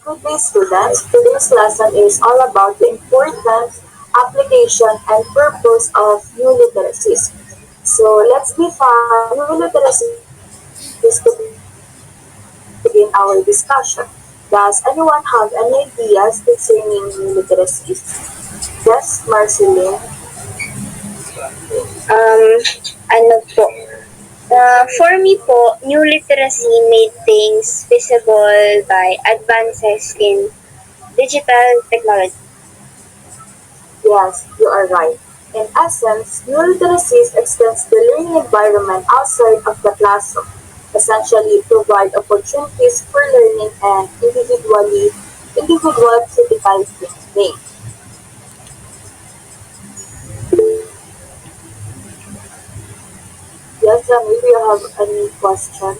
Good day, students. Today's lesson is all about the importance, application, and purpose of new literacies. So let's define new literacies to begin our discussion. Does anyone have any ideas concerning new literacies? Yes, Marceline. Um, ano po, for me po, new literacy made things visible by advances in digital technology. Yes, you are right. In essence, new literacies extends the learning environment outside of the classroom, essentially provide opportunities for learning and individual critical thinking. Yes, maybe you have any question.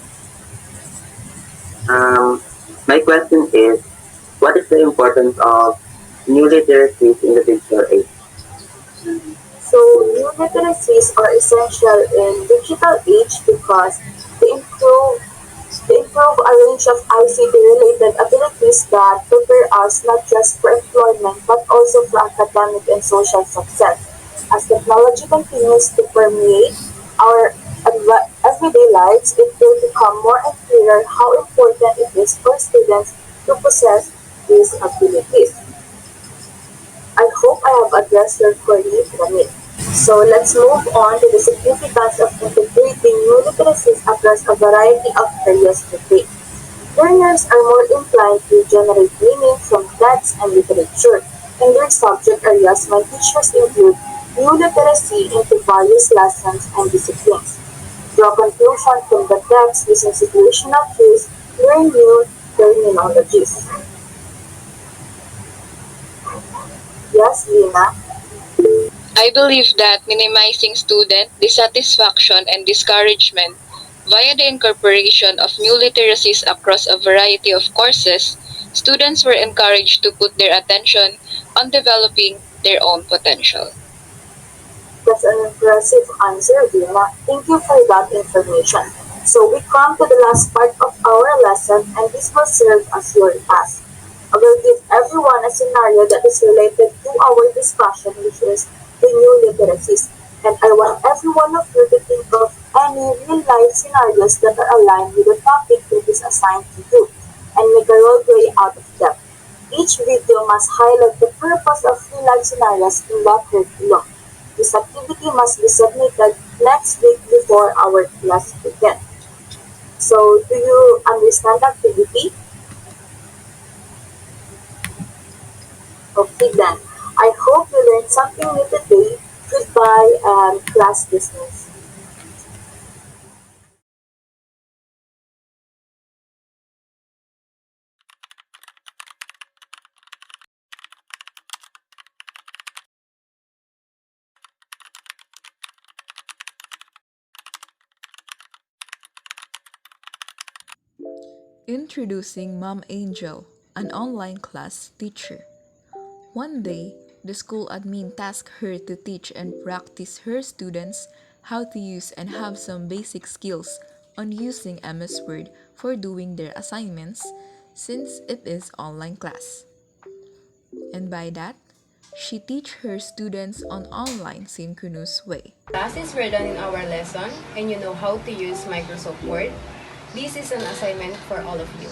Um, my question is, what is the importance of new literacies in the digital age? So, new literacies are essential in digital age because they improve They improve a range of ICT-related abilities that prepare us not just for employment but also for academic and social success. As technology continues to permeate our everyday lives, it will become more and clearer how important it is for students to possess these abilities. I hope I have addressed your query, Ramit. So let's move on to the significance of integrating new literacies across a variety of areas today. Learners are more inclined to generate meaning from text and literature. In their subject areas, my teachers include new literacy into various lessons and disciplines. Draw conclusion from the text using situational cues, learn new terminologies. Yes, Lina? I believe that minimizing student dissatisfaction and discouragement via the incorporation of new literacies across a variety of courses, students were encouraged to put their attention on developing their own potential. That's an impressive answer, Dina. Thank you for that information. So we come to the last part of our lesson and this will serve as your task. I will give everyone a scenario that is related to our discussion, which is the new literacies. And I want every one of you to think of any real-life scenarios that are aligned with the topic that is assigned to you and make a role play out of them. Each video must highlight the purpose of real-life scenarios in that curriculum. This activity must be submitted next week before our class begins. So, do you understand the activity? Okay then. I hope you learned something new today. Goodbye and class dismissed. Introducing Mom Angel, an online class teacher. One day, the school admin tasked her to teach and practice her students how to use and have some basic skills on using MS Word for doing their assignments since it is online class. And by that, she teach her students on online synchronous way. Since we're done in our lesson and you know how to use Microsoft Word, this is an assignment for all of you.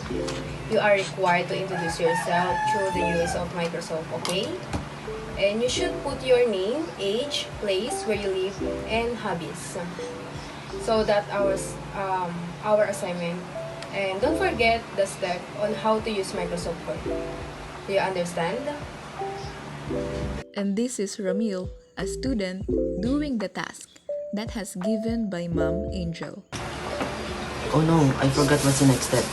You are required to introduce yourself through the use of Microsoft, okay? And you should put your name, age, place where you live, and hobbies. So that our assignment. And don't forget the step on how to use Microsoft Word. Do you understand? And this is Ramil, a student doing the task that has given by Mom Angel. Oh no, I forgot what's the next step.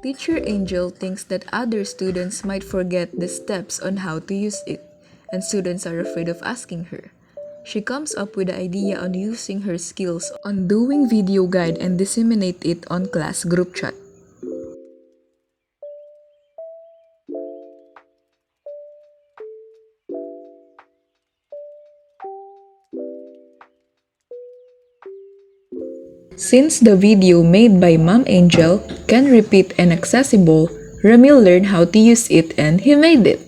Teacher Angel thinks that other students might forget the steps on how to use it, and students are afraid of asking her. She comes up with the idea on using her skills on doing video guide and disseminate it on class group chat. Since the video made by Mom Angel can repeat and accessible, Ramil learned how to use it and he made it.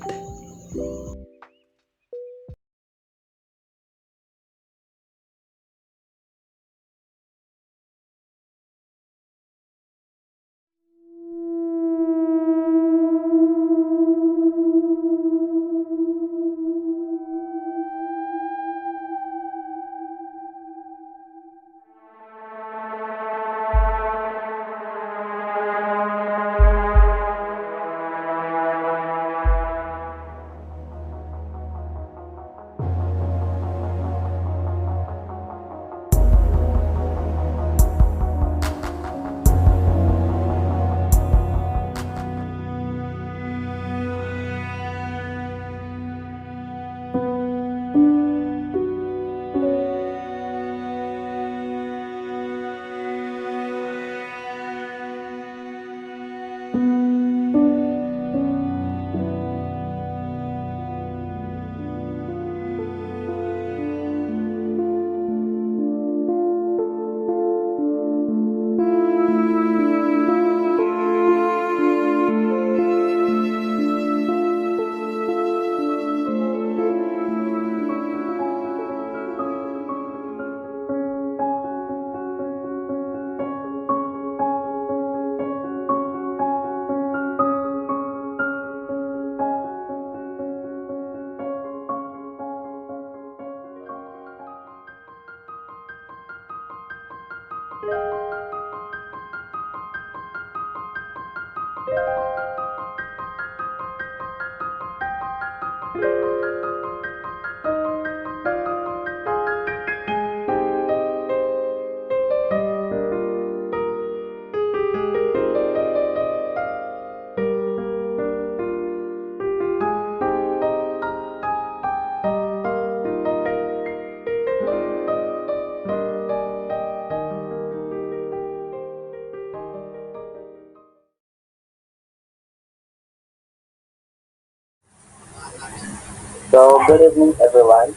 So, good evening, everyone.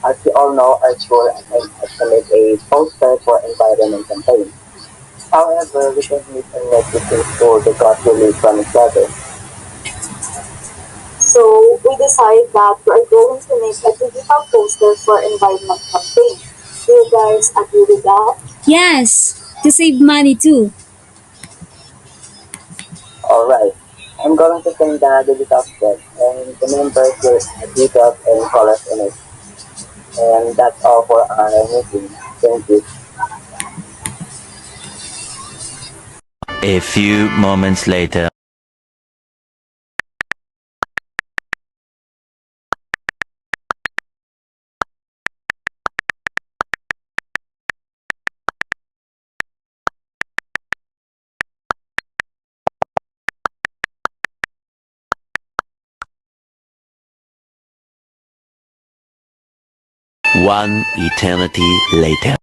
As you all know, our school assigned us to make a poster for environment campaign. However, we can't meet and make this in school because we live from each other. So we decided that we are going to make a digital poster for environment campaign. Do you guys agree with that? Yes, to save money too. Alright, I'm going to send the digital sketch and the members will add details and colors in it. And that's all for our meeting. Thank you. A few moments later. One eternity later.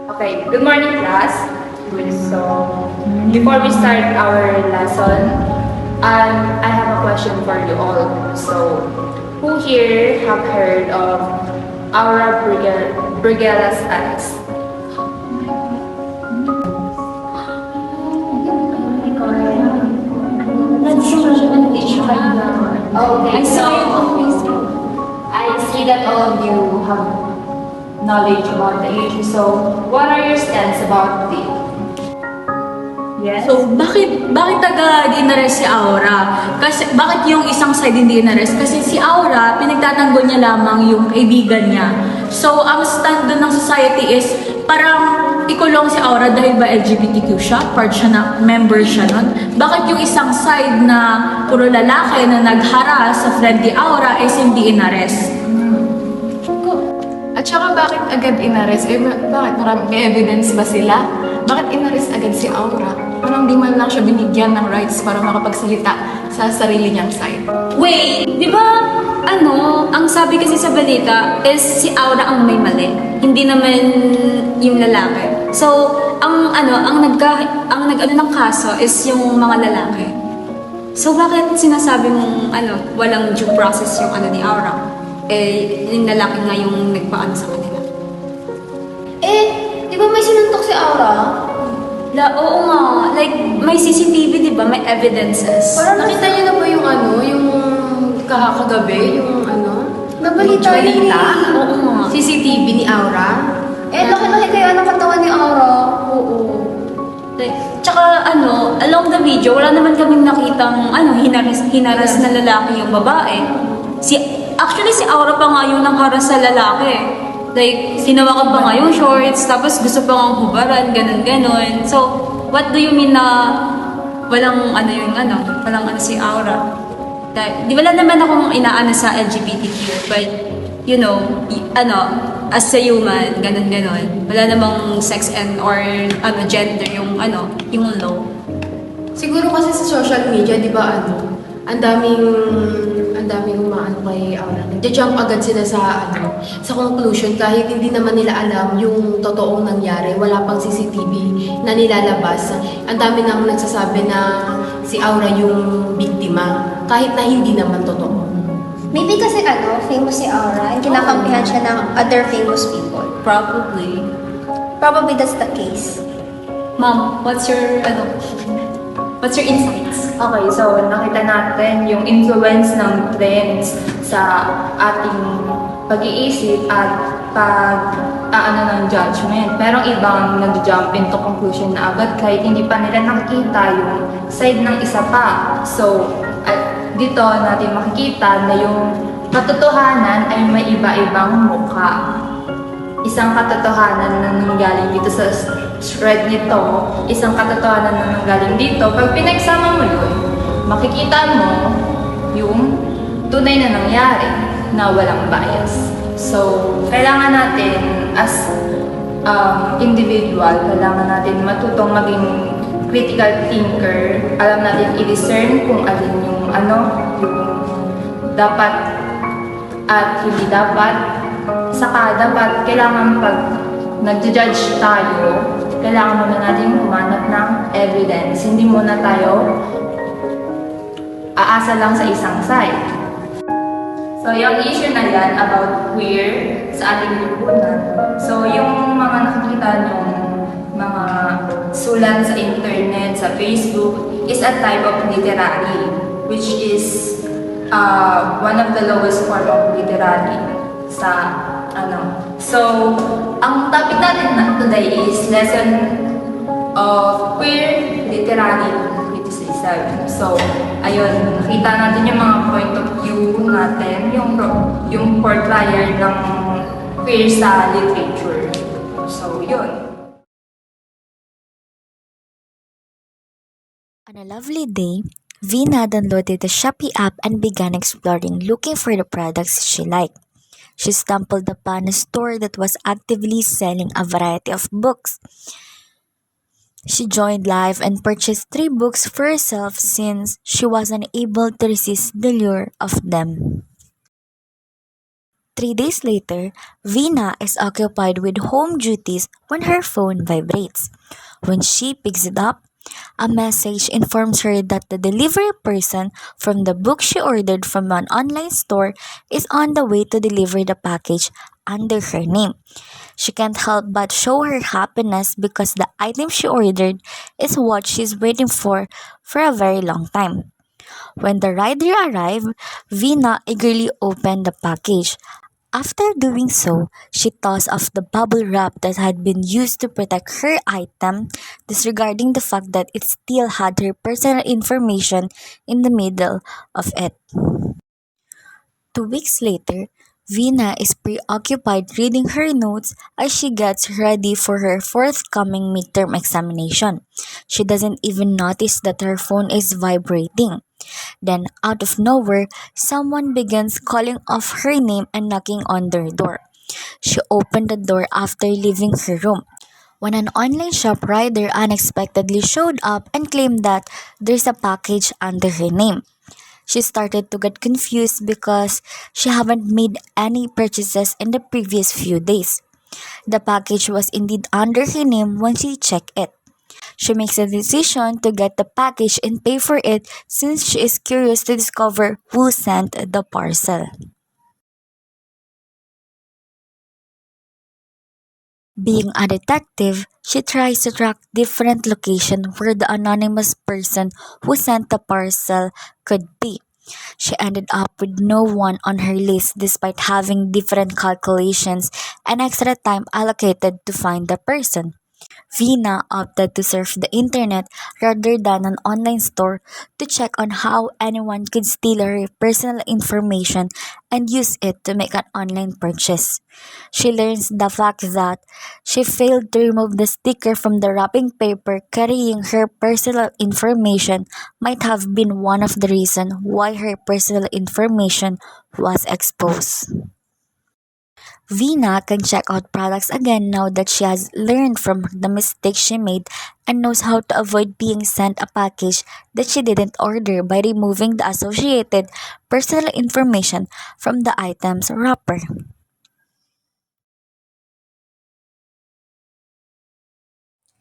Okay, good morning class. So, before we start our lesson, I have a question for you all. So, who here have heard of aura brigilia status? Okay, so I see that all of you have knowledge about the issue. So, what are your stance about it? Yes. So, bakit taga di na-rest si Aura? Kasi, bakit yung isang side hindi na-rest? Kasi si Aura, pinagtatanggol niya lamang yung kaibigan niya. So, ang stand dun ng society is parang ikulong si Aura dahil ba LGBTQ siya, part siya na, member siya nun. Bakit yung isang side na puro lalaki na nagharas sa friend ni Aura is hindi inarest? At saka bakit agad inarest? Bakit may evidence ba sila? Bakit inarest agad si Aura? Parang di man lang siya binigyan ng rights para makapagsalita sa sarili niyang side. Wait, di ba, ang sabi kasi sa balita is si Aura ang may mali, hindi naman yung lalaki. So, ang nag-ano ng kaso is yung mga lalaki. So, bakit sinasabi mong, walang due process yung ni Aura? Yung lalaki nga yung nagpaano sa kanila. Di ba may sinuntok si Aura? Oo nga, like, may CCTV, di ba? May evidences. Parang nakita niyo na ba yung kahakagabi, Nabalita yung yun balita? Oo nga. CCTV ni Aura? Laki-laki kaya ng katawan ni Aura. Oo. Like, tsaka along the video, wala naman kaming nakitang hinaras na lalaki yung babae. Actually, si Aura pa nga yung nangharas sa lalaki. Like, hinawakan pa nga yung shorts, tapos gusto pa nga hubaran, ganun-ganun. So, what do you mean na walang si Aura? Di wala naman akong inaano sa LGBTQ, but, as a human, ganun-ganun. Wala namang sex and or gender yung law. Siguro kasi sa social media, di ba ang daming umaano kay Aura. Nagja-jump agad sila sa conclusion kahit hindi naman nila alam yung totoong nangyari. Wala pang CCTV na nilalabas. Ang dami nang nagsasabi na si Aura yung biktima kahit na hindi naman totoo. Maybe kasi famous si Aura and kinakampihan siya ng other famous people. Probably. Probably that's the case. Ma'am, what's your insights? Okay, so nakita natin yung influence ng trends sa ating pag-iisip at ng judgment. Pero ibang nag-jump into conclusion na agad kahit hindi pa nila nakikita yung side ng isa pa. So, dito natin makikita na yung katotohanan ay may iba-ibang mukha. Isang katotohanan na nanggaling dito sa thread nito, isang katotohanan na nanggaling dito, pag pinagsama mo yun, makikita mo yung tunay na nangyari na walang bias. So, kailangan natin as individual, kailangan natin matutong maging critical thinker, alam natin i-discern kung alin yung yung dapat at hindi dapat. Saka dapat kailangan pag nag-judge tayo, kailangan muna natin humanap ng evidence. Hindi muna tayo aasa lang sa isang side. So, yung issue na yan about queer sa ating lipunan. So, yung mga nakikita nyong mga sulat sa internet, sa Facebook, is a type of literary, which is one of the lowest form of literary sa So, ang topic natin today is lesson of queer literary criticism. So, ayun, nakita natin yung mga point of view natin, yung portrayal ng queer sa literature. So, yun. On a lovely day, Vina downloaded the Shopee app and began exploring, looking for the products she liked. She stumbled upon a store that was actively selling a variety of books. She joined live and purchased 3 books for herself since she was unable to resist the lure of them. 3 days later, Vina is occupied with home duties when her phone vibrates. When she picks it up, a message informs her that the delivery person from the book she ordered from an online store is on the way to deliver the package under her name. She can't help but show her happiness because the item she ordered is what she's waiting for a very long time. When the rider arrived, Vina eagerly opened the package. After doing so, she tossed off the bubble wrap that had been used to protect her item, disregarding the fact that it still had her personal information in the middle of it. 2 weeks later, Vina is preoccupied reading her notes as she gets ready for her forthcoming midterm examination. She doesn't even notice that her phone is vibrating. Then, out of nowhere, someone begins calling off her name and knocking on their door. She opened the door after leaving her room, when an online shop rider unexpectedly showed up and claimed that there's a package under her name. She started to get confused because she haven't made any purchases in the previous few days. The package was indeed under her name when she checked it. She makes a decision to get the package and pay for it since she is curious to discover who sent the parcel. Being a detective, she tries to track different locations where the anonymous person who sent the parcel could be. She ended up with no one on her list despite having different calculations and extra time allocated to find the person. Vina opted to surf the internet rather than an online store to check on how anyone could steal her personal information and use it to make an online purchase. She learns the fact that she failed to remove the sticker from the wrapping paper carrying her personal information might have been one of the reasons why her personal information was exposed. Vina can check out products again now that she has learned from the mistake she made and knows how to avoid being sent a package that she didn't order by removing the associated personal information from the item's wrapper.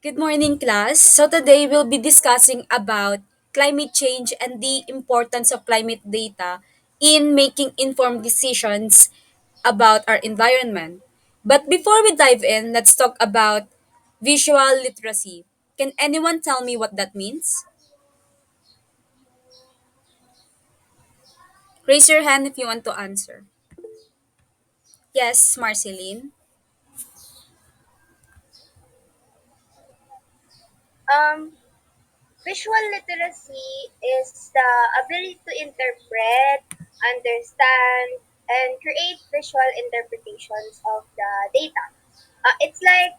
Good morning, class. So today we'll be discussing about climate change and the importance of climate data in making informed decisions about our environment. But before we dive in, let's talk about visual literacy. Can anyone tell me what that means? Raise your hand if you want to answer. Yes, Marceline. Um, Visual literacy is the ability to interpret, understand, and create visual interpretations of the data. It's like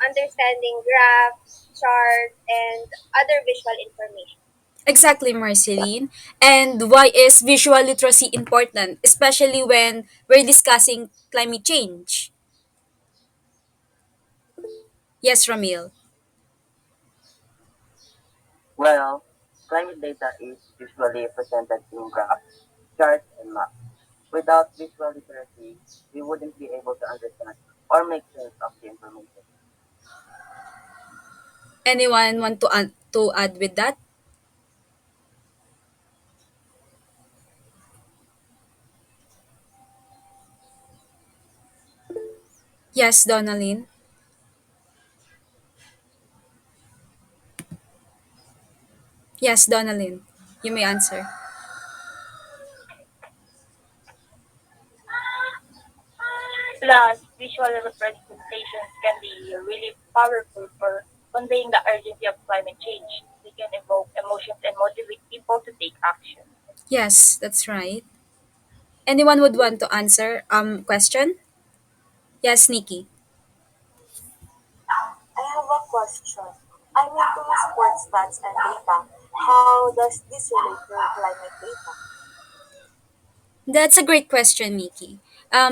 understanding graphs, charts, and other visual information. Exactly, Marceline. And why is visual literacy important, especially when we're discussing climate change? Yes, Ramil. Well, climate data is usually presented in graphs, charts, and maps. Without visual literacy, we wouldn't be able to understand or make sense of the information. Anyone want to add with that? Yes, Donalyn. Yes, Donalyn. You may answer. Plus, visual representations can be really powerful for conveying the urgency of climate change. They can evoke emotions and motivate people to take action. Yes, that's right. Anyone would want to answer question? Yes, Nikki. I have a question. I'm into sports stats and data. How does this relate to climate data? That's a great question, Nikki.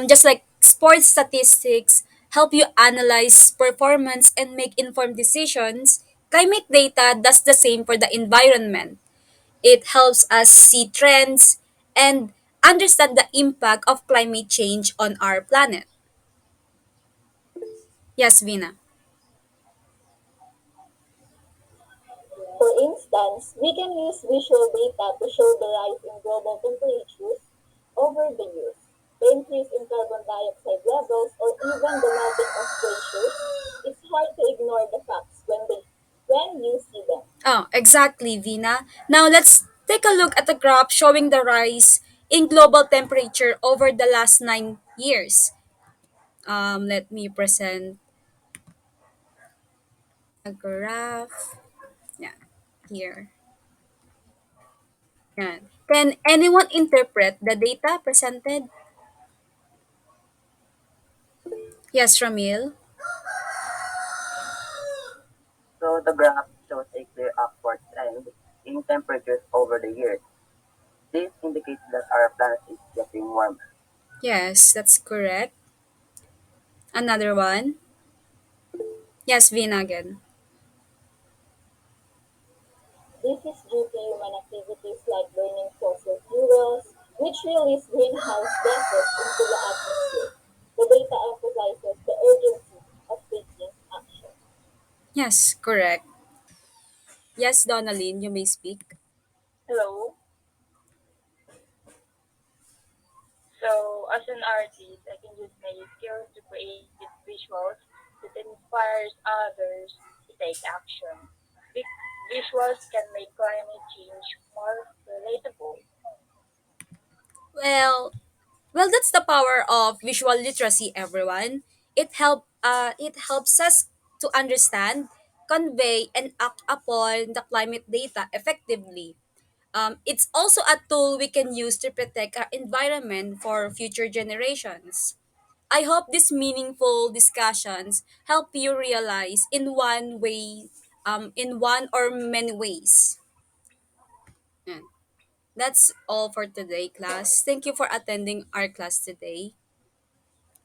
Just like sports statistics help you analyze performance and make informed decisions, climate data does the same for the environment. It helps us see trends and understand the impact of climate change on our planet. Yes, Vina. For instance, we can use visual data to show the rise in global temperatures over the years, the increase in carbon dioxide levels, or even the melting of glaciers. It's hard to ignore the facts when you see them. Oh, exactly, Vina. Now let's take a look at the graph showing the rise in global temperature over the last 9 years. Let me present a graph. Yeah, here. Yan. Can anyone interpret the data presented? Yes, Ramil. So the graph shows a clear upward trend in temperatures over the years. This indicates that our planet is getting warmer. Yes, that's correct. Another one. Yes, Vina again. This is due to human activities like burning fossil fuels, which release greenhouse gases into the atmosphere. The data emphasizes the urgency of taking action. Yes, correct. Yes, Donalyn, you may speak. Hello. So, as an artist, I can use my skills to create visuals that inspires others to take action. Vi- Visuals can make climate change more relatable. Well, that's the power of visual literacy, everyone. It helps us to understand, convey, and act upon the climate data effectively. It's also a tool we can use to protect our environment for future generations. I hope these meaningful discussions help you realize in one or many ways. Yan. That's all for today, class. Thank you for attending our class today.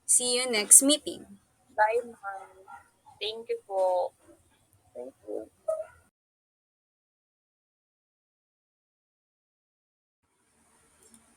See you next meeting. Bye, ma'am. Thank you po. Thank you.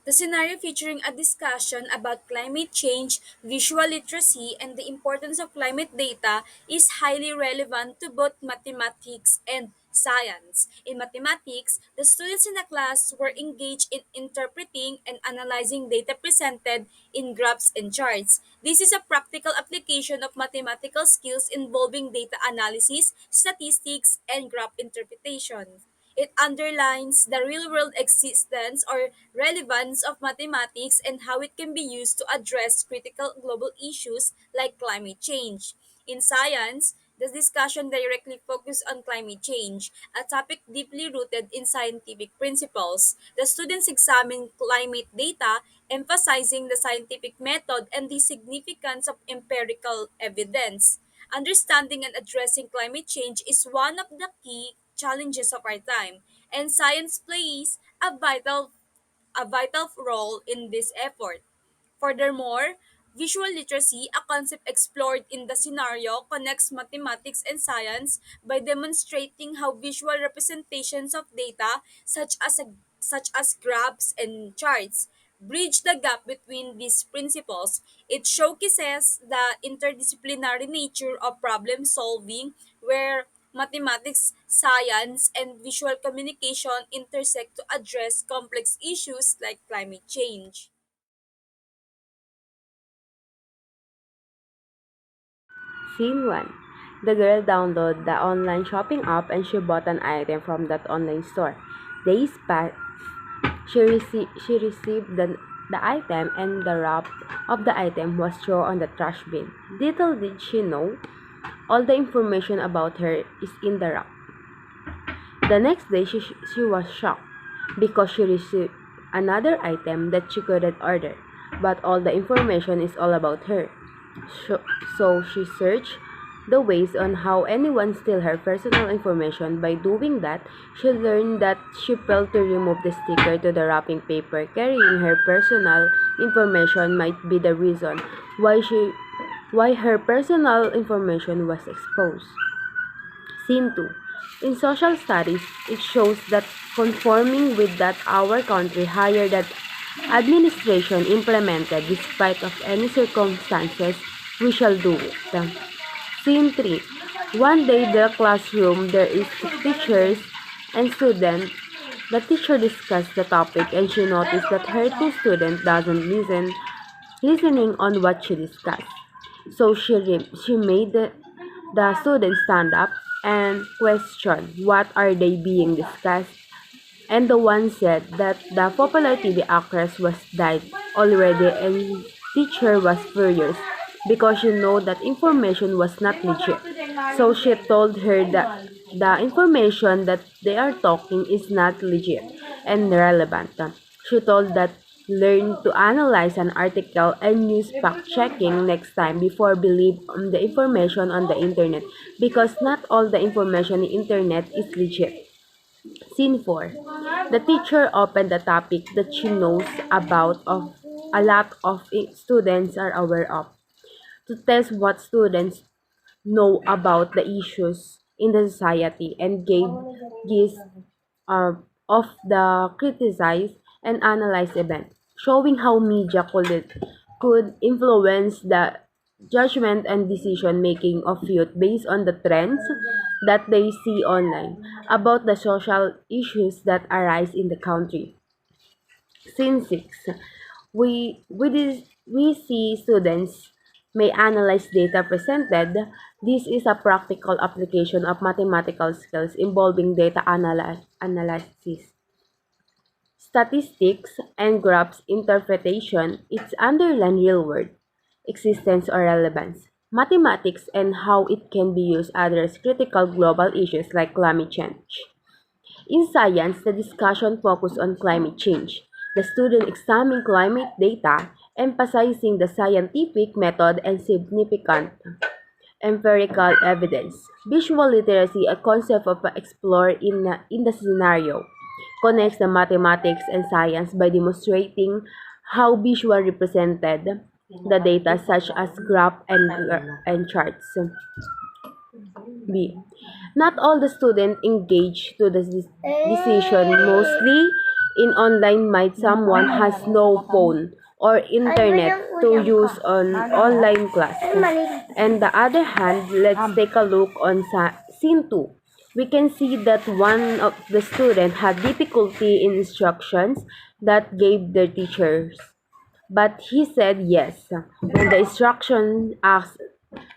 The scenario featuring a discussion about climate change, visual literacy, and the importance of climate data is highly relevant to both mathematics and science. In mathematics, the students in the class were engaged in interpreting and analyzing data presented in graphs and charts. This is a practical application of mathematical skills involving data analysis, statistics, and graph interpretation. It underlines the real world existence or relevance of mathematics and how it can be used to address critical global issues like climate change. In science, the discussion directly focused on climate change, a topic deeply rooted in scientific principles. The students examined climate data, emphasizing the scientific method and the significance of empirical evidence. Understanding and addressing climate change is one of the key challenges of our time, and science plays a vital role in this effort. Furthermore, visual literacy, a concept explored in the scenario, connects mathematics and science by demonstrating how visual representations of data, such as graphs and charts, bridge the gap between these principles. It showcases the interdisciplinary nature of problem solving, where mathematics, science, and visual communication intersect to address complex issues like climate change. Scene 1. The girl downloaded the online shopping app and she bought an item from that online store. Days passed. She received the item and the wrap of the item was thrown on the trash bin. Little did she know, all the information about her is in the wrap. The next day, she was shocked because she received another item that she couldn't order, but all the information is all about her. So, so she searched the ways on how anyone steal her personal information. By doing that, she learned that she failed to remove the sticker to the wrapping paper. Carrying her personal information might be the reason why her personal information was exposed. Scene 2. In social studies, it shows that conforming with that our country higher that administration implemented despite of any circumstances, we shall do it. Scene 3. One day the classroom there is teachers and students. The teacher discussed the topic and she noticed that her two students doesn't listening on what she discussed. So she made the students stand up and question what are they being discussed. And the one said that the popular TV actress was died already and teacher was furious because she know that information was not legit. So she told her that the information that they are talking is not legit and relevant. She told that learn to analyze an article and use fact checking next time before believe on the information on the internet, because not all the information on the internet is legit. Scene 4. The teacher opened a topic that she knows about of a lot of students are aware of, to test what students know about the issues in the society, and gave gist uh, of the criticized and analyzed event, showing how media could influence the judgment and decision making of youth based on the trends that they see online about the social issues that arise in the country. Scene 6. We see students may analyze data presented. This is a practical application of mathematical skills involving data analysis, statistics, and graphs interpretation. Its underlying real-world existence or relevance. Mathematics and how it can be used address critical global issues like climate change. In science, the discussion focused on climate change. The student examined climate data, emphasizing the scientific method and significant empirical evidence. Visual literacy, a concept of explore in the scenario, connects the mathematics and science by demonstrating how visual represented the data such as graph and charts. B. Not all the students engage to the decision. Mostly in online might someone has no phone or internet to use on online class. And the other hand, let's take a look on scene 2. We can see that one of the students had difficulty in instructions that gave their teachers, but he said yes when the instruction asked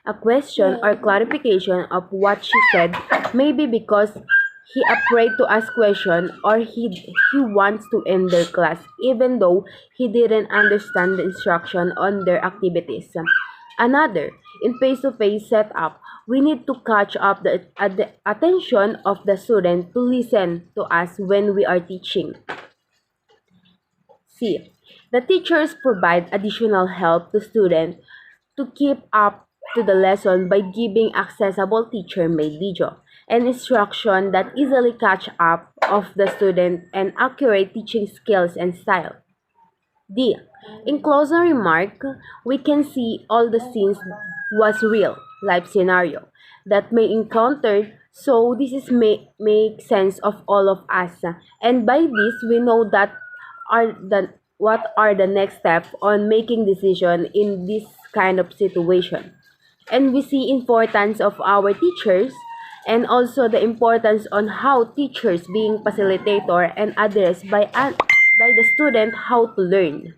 a question or clarification of what she said, maybe because he afraid to ask question, or he wants to end their class even though he didn't understand the instruction on their activities. Another, in face-to-face setup, we need to catch up the attention of the student to listen to us when we are teaching. C. The teachers provide additional help to students to keep up to the lesson by giving accessible teacher-made video and instruction that easily catch up of the student and accurate teaching skills and style. D. In closing remark, we can see all the scenes was real life scenario that may encountered, so this is make sense of all of us, and by this we know that are the what are the next steps on making decision in this kind of situation, and we see importance of our teachers, and also the importance on how teachers being facilitator and address by the student how to learn.